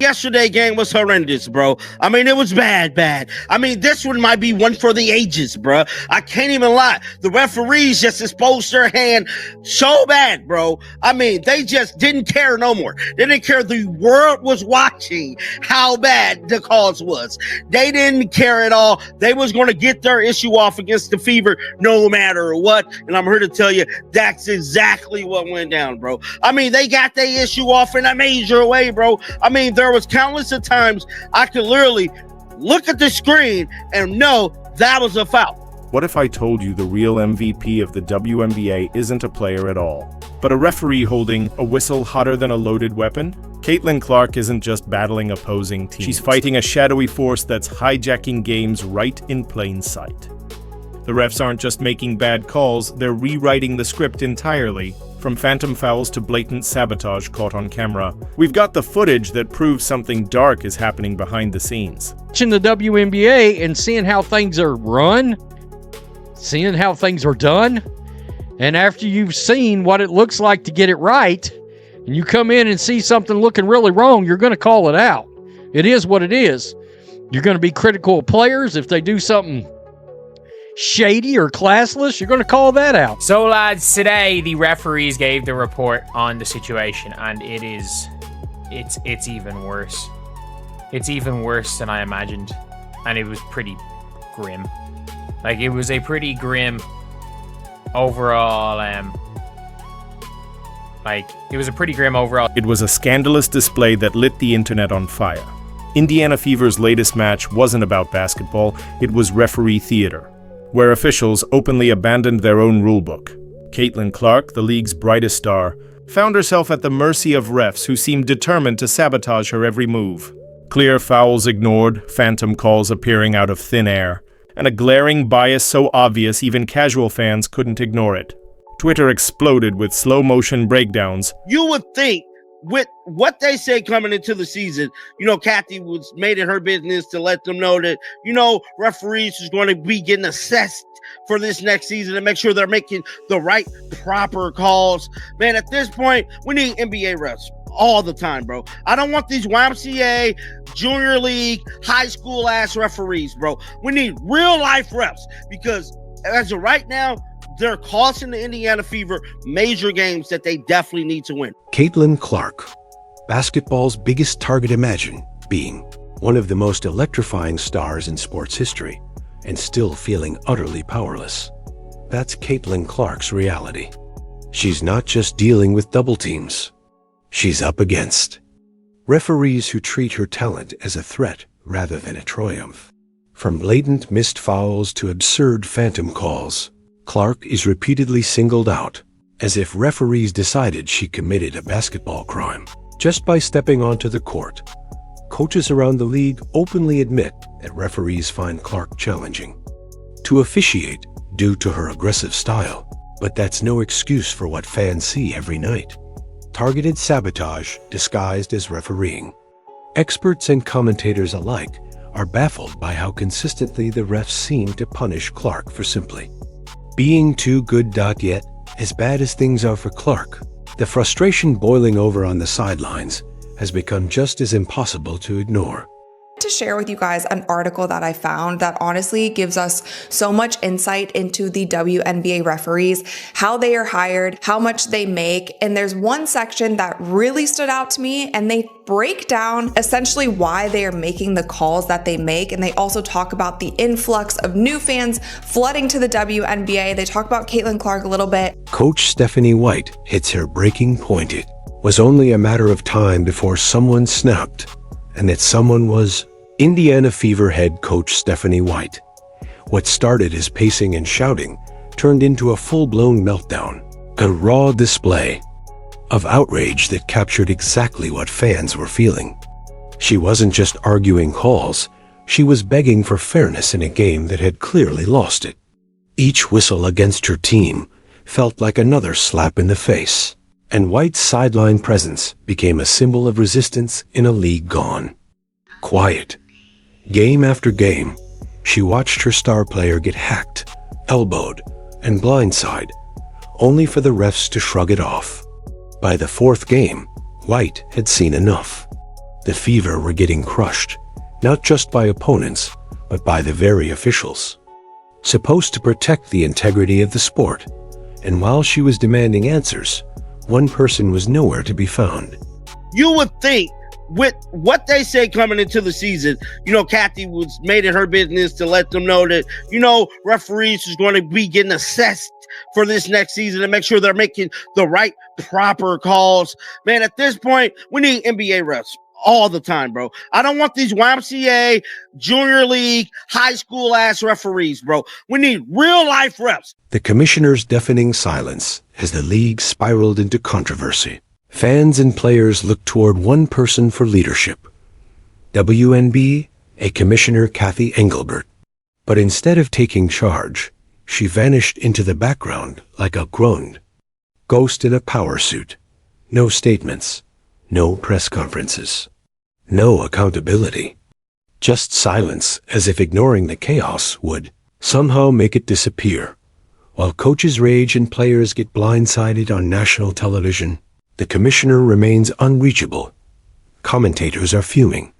Yesterday game was horrendous, bro. I mean, it was bad. I mean, this one might be one for the ages, bro. I can't even lie. The referees just exposed their hand so bad, bro. I mean, they just didn't care no more. They didn't care. The world was watching how bad the cause was. They didn't care at all. They was going to get their issue off against the Fever no matter what. And I'm here to tell you, that's exactly what went down, bro. I mean, they got their issue off in a major way, bro. I mean, there was countless of times I could literally look at the screen and know that was a foul. What if I told you the real MVP of the WNBA isn't a player at all, but a referee holding a whistle hotter than a loaded weapon? Caitlin Clark isn't just battling opposing teams. She's fighting a shadowy force that's hijacking games right in plain sight. The refs aren't just making bad calls, they're rewriting the script entirely, from phantom fouls to blatant sabotage caught on camera. We've got the footage that proves something dark is happening behind the scenes. Watching the WNBA and seeing how things are run, seeing how things are done, and after you've seen what it looks like to get it right, and you come in and see something looking really wrong, you're going to call it out. It is what it is. You're going to be critical of players if they do something shady or classless. You're going to call that out. So lads, today the referees gave the report on the situation, and it's even worse. It's even worse than I imagined, and it was pretty grim. Like, it was a pretty grim overall It was a scandalous display that lit the internet on fire. Indiana Fever's latest match wasn't about basketball, it was referee theater, where officials openly abandoned their own rulebook. Caitlin Clark, the league's brightest star, found herself at the mercy of refs who seemed determined to sabotage her every move. Clear fouls ignored, phantom calls appearing out of thin air, and a glaring bias so obvious even casual fans couldn't ignore it. Twitter exploded with slow-motion breakdowns. You would think with what they say coming into the season, Kathy made it her business to let them know that, referees is going to be getting assessed for this next season and make sure they're making the right, proper calls. Man, at this point, we need NBA refs all the time, bro. I don't want these YMCA, junior league, high school ass referees, bro. We need real life refs because as of right now, they're costing the Indiana Fever major games that they definitely need to win. Caitlin Clark, basketball's biggest target. Imagine being one of the most electrifying stars in sports history and still feeling utterly powerless. That's Caitlin Clark's reality. She's not just dealing with double teams. She's up against referees who treat her talent as a threat rather than a triumph. From blatant missed fouls to absurd phantom calls, Clark is repeatedly singled out, as if referees decided she committed a basketball crime. Just by stepping onto the court, coaches around the league openly admit that referees find Clark challenging to officiate due to her aggressive style. But that's no excuse for what fans see every night: targeted sabotage disguised as refereeing. Experts and commentators alike are baffled by how consistently the refs seem to punish Clark for simply being too good. Yet, as bad as things are for Clark, the frustration boiling over on the sidelines has become just as impossible to ignore. To share with you guys an article that I found that honestly gives us so much insight into the WNBA referees, how they are hired, how much they make. And there's one section that really stood out to me, and they break down essentially why they are making the calls that they make. And they also talk about the influx of new fans flooding to the WNBA. They talk about Caitlin Clark a little bit. Coach Stephanie White hits her breaking point. It was only a matter of time before someone snapped, and that someone was Indiana Fever head coach Stephanie White. What started as pacing and shouting turned into a full-blown meltdown, a raw display of outrage that captured exactly what fans were feeling. She wasn't just arguing calls, she was begging for fairness in a game that had clearly lost it. Each whistle against her team felt like another slap in the face, and White's sideline presence became a symbol of resistance in a league gone quiet. Game after game, she watched her star player get hacked, elbowed, and blindsided, only for the refs to shrug it off. By the fourth game, White had seen enough. The Fever were getting crushed, not just by opponents, but by the very officials. Supposed to protect the integrity of the sport, and while she was demanding answers, one person was nowhere to be found. You would think with what they say coming into the season, Kathy was made it her business to let them know that, referees is going to be getting assessed for this next season and make sure they're making the right, proper calls. Man, at this point, we need NBA refs all the time, bro. I don't want these YMCA, junior league, high school ass referees, bro. We need real life refs. The commissioner's deafening silence as the league spiraled into controversy. Fans and players looked toward one person for leadership. WNBA Commissioner Kathy Engelbert. But instead of taking charge, she vanished into the background like a ghost in a power suit. No statements, no press conferences, no accountability. Just silence, as if ignoring the chaos would somehow make it disappear. While coaches rage and players get blindsided on national television, the commissioner remains unreachable. Commentators are fuming.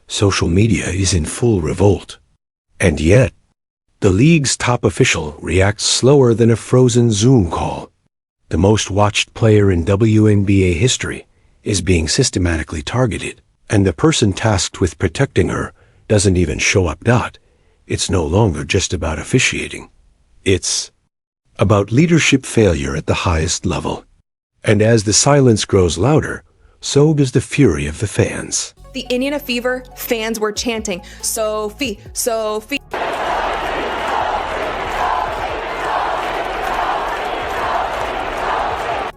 Social media is in full revolt. And yet, the league's top official reacts slower than a frozen Zoom call. The most watched player in WNBA history is being systematically targeted, and the person tasked with protecting her doesn't even show up. It's no longer just about officiating. It's about leadership failure at the highest level. And as the silence grows louder, so does the fury of the fans. The Indiana Fever fans were chanting, "Sophie, Sophie."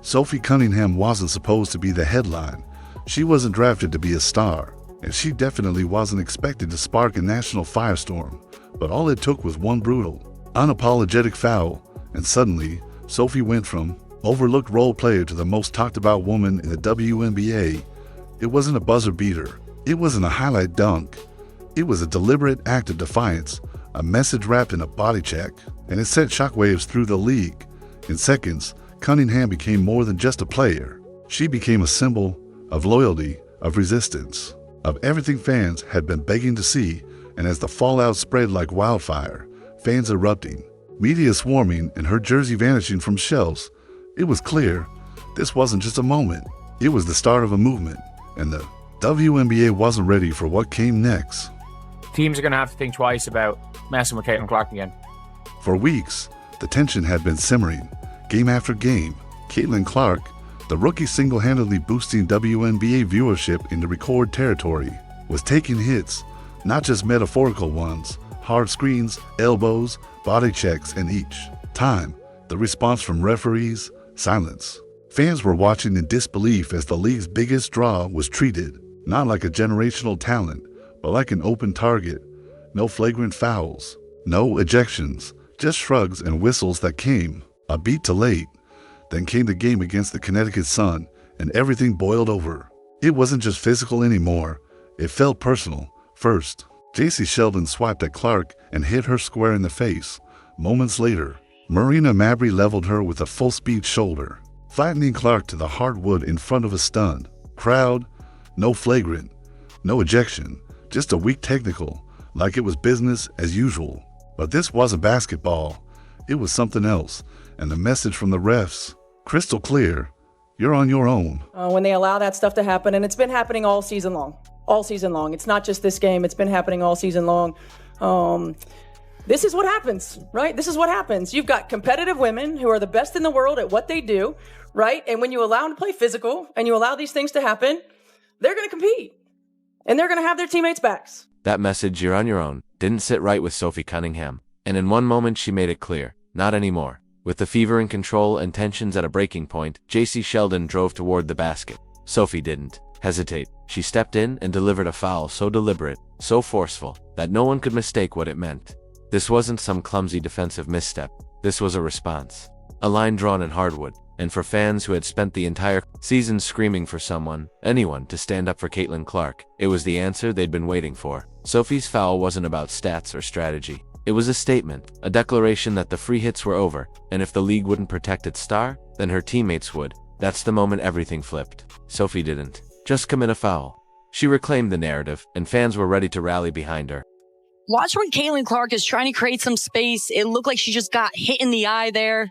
Sophie Cunningham wasn't supposed to be the headline. She wasn't drafted to be a star, and she definitely wasn't expected to spark a national firestorm. But all it took was one brutal, unapologetic foul, and suddenly, Sophie went from overlooked role player to the most talked about woman in the WNBA. It wasn't a buzzer beater. It wasn't a highlight dunk. It was a deliberate act of defiance, a message wrapped in a body check, and it sent shockwaves through the league. In seconds, Cunningham became more than just a player. She became a symbol of loyalty, of resistance, of everything fans had been begging to see. And as the fallout spread like wildfire, fans erupting, media swarming, and her jersey vanishing from shelves, it was clear this wasn't just a moment. It was the start of a movement, and the WNBA wasn't ready for what came next. Teams are going to have to think twice about messing with Caitlin Clark again. For weeks, the tension had been simmering. Game after game, Caitlin Clark, the rookie single-handedly boosting WNBA viewership into record territory, was taking hits, not just metaphorical ones, hard screens, elbows, body checks, and each time, the response from referees, silence. Fans were watching in disbelief as the league's biggest draw was treated, not like a generational talent, but like an open target. No flagrant fouls, no ejections, just shrugs and whistles that came a beat too late. Then came the game against the Connecticut Sun, and everything boiled over. It wasn't just physical anymore. It felt personal. First, J.C. Sheldon swiped at Clark and hit her square in the face. Moments later, Marina Mabrey leveled her with a full-speed shoulder, flattening Clark to the hardwood in front of a stunned crowd. No flagrant, no ejection, just a weak technical, like it was business as usual. But this wasn't basketball. It was something else, and the message from the refs, crystal clear: you're on your own. When they allow that stuff to happen, and it's been happening all season long. All season long. It's not just this game. It's been happening all season long. This is what happens, right? This is what happens. You've got competitive women who are the best in the world at what they do, right? And when you allow them to play physical and you allow these things to happen, they're going to compete. And they're going to have their teammates' backs. That message, "you're on your own," didn't sit right with Sophie Cunningham. And in one moment she made it clear, not anymore. With the Fever in control and tensions at a breaking point, J.C. Sheldon drove toward the basket. Sophie didn't hesitate. She stepped in and delivered a foul so deliberate, so forceful, that no one could mistake what it meant. This wasn't some clumsy defensive misstep. This was a response. A line drawn in hardwood. And for fans who had spent the entire season screaming for someone, anyone, to stand up for Caitlin Clark, it was the answer they'd been waiting for. Sophie's foul wasn't about stats or strategy. It was a statement, a declaration that the free hits were over, and if the league wouldn't protect its star, then her teammates would. That's the moment everything flipped. Sophie didn't just commit a foul. She reclaimed the narrative, and fans were ready to rally behind her. Watch when Caitlin Clark is trying to create some space. It looked like she just got hit in the eye there.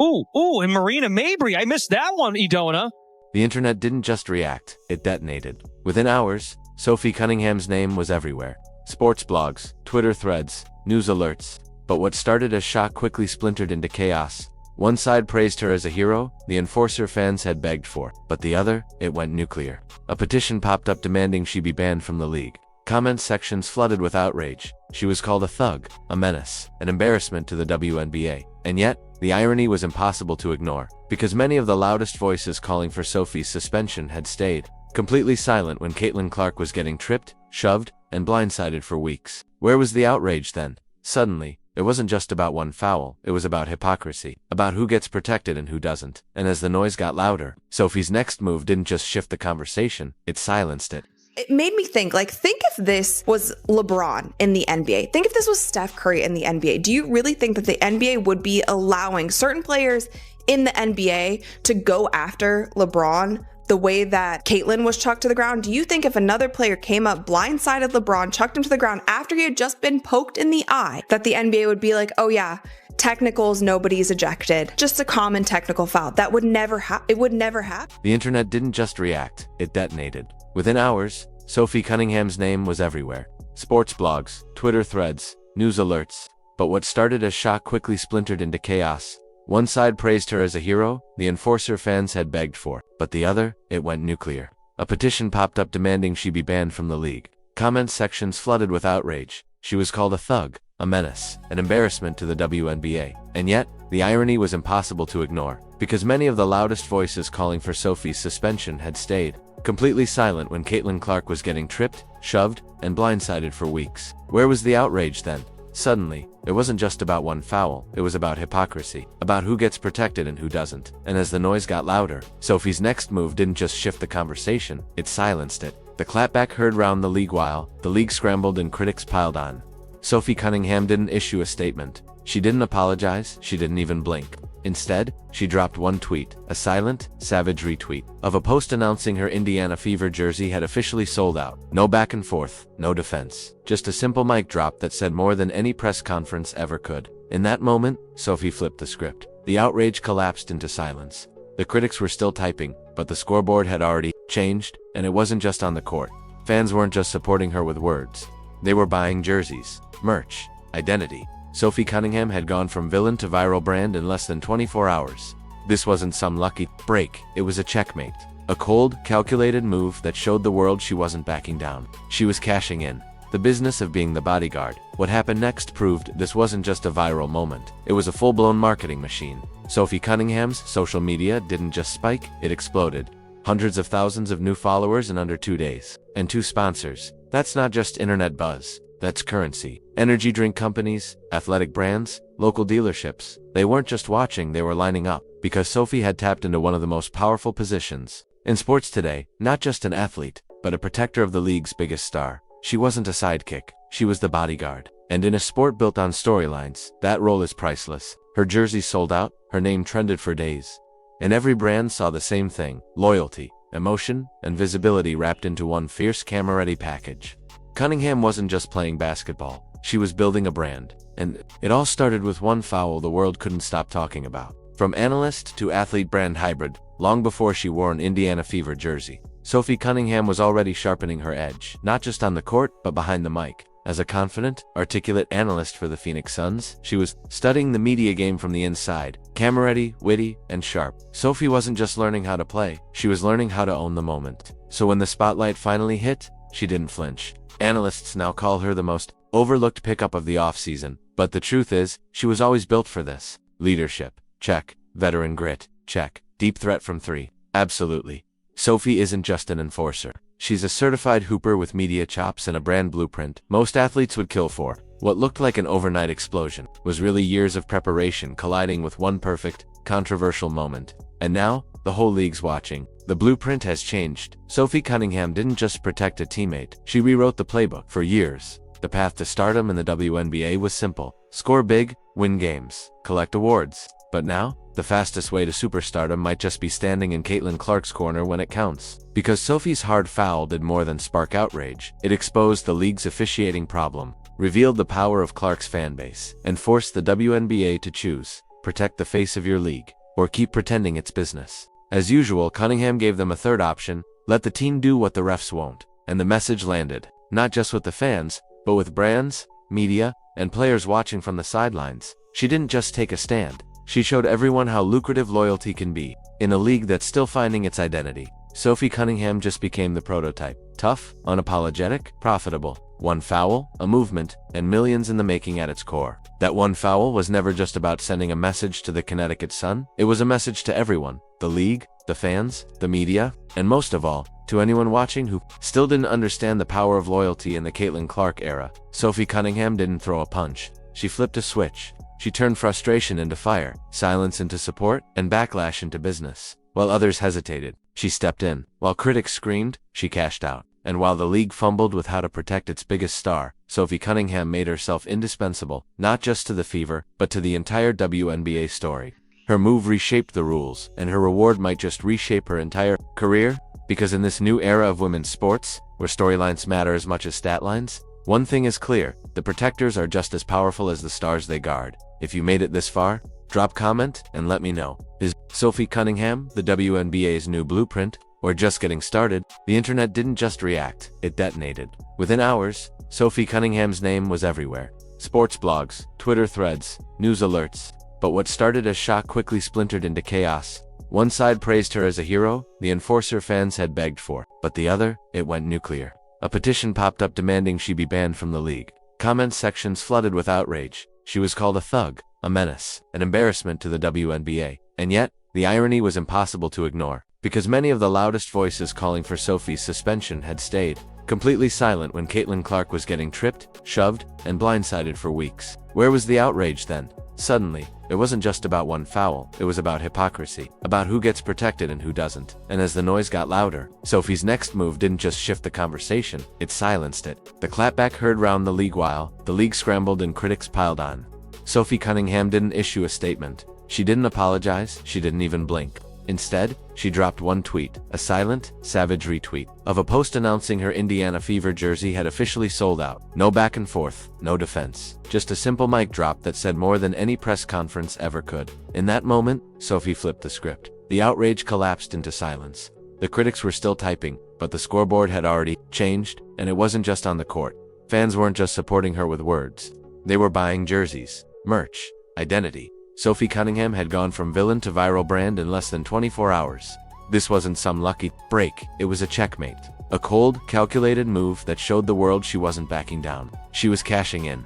Ooh, and Marina Mabry. I missed that one, Edona. The internet didn't just react, it detonated. Within hours, Sophie Cunningham's name was everywhere. Sports blogs, Twitter threads, news alerts. But what started as shock quickly splintered into chaos. One side praised her as a hero, the enforcer fans had begged for, but the other, it went nuclear. A petition popped up demanding she be banned from the league. Comment sections flooded with outrage. She was called a thug, a menace, an embarrassment to the WNBA. And yet, the irony was impossible to ignore, because many of the loudest voices calling for Sophie's suspension had stayed completely silent when Caitlin Clark was getting tripped, shoved, and blindsided for weeks. Where was the outrage then? Suddenly, it wasn't just about one foul, it was about hypocrisy, about who gets protected and who doesn't. And as the noise got louder, Sophie's next move didn't just shift the conversation, it silenced it. It made me think if this was LeBron in the NBA, think if this was Steph Curry in the NBA, do you really think that the NBA would be allowing certain players in the NBA to go after LeBron the way that Caitlin was chucked to the ground? Do you think if another player came up, blindsided LeBron, chucked him to the ground after he had just been poked in the eye, that the NBA would be like, oh yeah, technicals, nobody's ejected, just a common technical foul? That would never happen. It would never happen. The internet didn't just react, it detonated. Within hours, Sophie Cunningham's name was everywhere. Sports blogs, Twitter threads, news alerts. But what started as shock quickly splintered into chaos. One side praised her as a hero, the enforcer fans had begged for, but the other, it went nuclear. A petition popped up demanding she be banned from the league. Comment sections flooded with outrage. She was called a thug, a menace, an embarrassment to the WNBA. And yet, the irony was impossible to ignore, because many of the loudest voices calling for Sophie's suspension had stayed completely silent when Caitlin Clark was getting tripped, shoved, and blindsided for weeks. Where was the outrage then? Suddenly, it wasn't just about one foul, it was about hypocrisy, about who gets protected and who doesn't. And as the noise got louder, Sophie's next move didn't just shift the conversation, it silenced it. The clapback heard round the league while the league scrambled and critics piled on. Sophie Cunningham didn't issue a statement. She didn't apologize, she didn't even blink. Instead, she dropped one tweet, a silent, savage retweet, of a post announcing her Indiana Fever jersey had officially sold out. No back and forth, no defense. Just a simple mic drop that said more than any press conference ever could. In that moment, Sophie flipped the script. The outrage collapsed into silence. The critics were still typing, but the scoreboard had already changed, and it wasn't just on the court. Fans weren't just supporting her with words. They were buying jerseys, merch, identity. Sophie Cunningham had gone from villain to viral brand in less than 24 hours. This wasn't some lucky break, it was a checkmate. A cold, calculated move that showed the world she wasn't backing down. She was cashing in. The business of being the bodyguard. What happened next proved this wasn't just a viral moment. It was a full-blown marketing machine. Sophie Cunningham's social media didn't just spike, it exploded. Hundreds of thousands of new followers in under 2 days. And 2 sponsors. That's not just internet buzz. That's currency. Energy drink companies, athletic brands, local dealerships. They weren't just watching, they were lining up. Because Sophie had tapped into one of the most powerful positions in sports today, not just an athlete, but a protector of the league's biggest star. She wasn't a sidekick, she was the bodyguard. And in a sport built on storylines, that role is priceless. Her jersey sold out, her name trended for days. And every brand saw the same thing: loyalty, emotion, and visibility wrapped into one fierce camera-ready package. Cunningham wasn't just playing basketball, she was building a brand. And it all started with one foul the world couldn't stop talking about. From analyst to athlete brand hybrid, long before she wore an Indiana Fever jersey, Sophie Cunningham was already sharpening her edge, not just on the court, but behind the mic. As a confident, articulate analyst for the Phoenix Suns, she was studying the media game from the inside, camera-ready, witty, and sharp. Sophie wasn't just learning how to play, she was learning how to own the moment. So when the spotlight finally hit, she didn't flinch. Analysts now call her the most overlooked pickup of the offseason, but the truth is, she was always built for this. Leadership, check. Veteran grit, check. Deep threat from 3, absolutely. Sophie isn't just an enforcer. She's a certified hooper with media chops and a brand blueprint most athletes would kill for. What looked like an overnight explosion was really years of preparation colliding with one perfect, controversial moment. And now, the whole league's watching. The blueprint has changed. Sophie Cunningham didn't just protect a teammate, she rewrote the playbook. For years, the path to stardom in the WNBA was simple. Score big, win games, collect awards. But now, the fastest way to superstardom might just be standing in Caitlin Clark's corner when it counts. Because Sophie's hard foul did more than spark outrage. It exposed the league's officiating problem, revealed the power of Clark's fanbase, and forced the WNBA to choose: protect the face of your league, or keep pretending it's business. As usual, Cunningham gave them a third option: let the team do what the refs won't. And the message landed, not just with the fans, but with brands, media, and players watching from the sidelines. She didn't just take a stand. She showed everyone how lucrative loyalty can be. In a league that's still finding its identity, Sophie Cunningham just became the prototype. Tough, unapologetic, profitable. One foul, a movement, and millions in the making at its core. That one foul was never just about sending a message to the Connecticut Sun. It was a message to everyone: the league, the fans, the media, and most of all, to anyone watching who still didn't understand the power of loyalty in the Caitlin Clark era. Sophie Cunningham didn't throw a punch. She flipped a switch. She turned frustration into fire, silence into support, and backlash into business. While others hesitated, she stepped in. While critics screamed, she cashed out. And while the league fumbled with how to protect its biggest star, Sophie Cunningham made herself indispensable, not just to the Fever, but to the entire WNBA story. Her move reshaped the rules, and her reward might just reshape her entire career. Because in this new era of women's sports, where storylines matter as much as stat lines, one thing is clear: the protectors are just as powerful as the stars they guard. If you made it this far, drop comment and let me know. Is Sophie Cunningham the WNBA's new blueprint, or just getting started? The internet didn't just react, it detonated. Within hours, Sophie Cunningham's name was everywhere. Sports blogs, Twitter threads, news alerts. But what started as shock quickly splintered into chaos. One side praised her as a hero, the enforcer fans had begged for, but the other, it went nuclear. A petition popped up demanding she be banned from the league. Comment sections flooded with outrage. She was called a thug, a menace, an embarrassment to the WNBA. And yet, the irony was impossible to ignore, because many of the loudest voices calling for Sophie's suspension had stayed completely silent when Caitlin Clark was getting tripped, shoved, and blindsided for weeks. Where was the outrage then? Suddenly, it wasn't just about one foul, it was about hypocrisy, about who gets protected and who doesn't. And as the noise got louder, Sophie's next move didn't just shift the conversation, it silenced it. The clapback heard round the league while the league scrambled and critics piled on. Sophie Cunningham didn't issue a statement. She didn't apologize, she didn't even blink. Instead, she dropped one tweet, a silent, savage retweet, of a post announcing her Indiana Fever jersey had officially sold out. No back and forth, no defense. Just a simple mic drop that said more than any press conference ever could. In that moment, Sophie flipped the script. The outrage collapsed into silence. The critics were still typing, but the scoreboard had already changed, and it wasn't just on the court. Fans weren't just supporting her with words. They were buying jerseys, merch, identity. Sophie Cunningham had gone from villain to viral brand in less than 24 hours. This wasn't some lucky break, it was a checkmate. A cold, calculated move that showed the world she wasn't backing down. She was cashing in.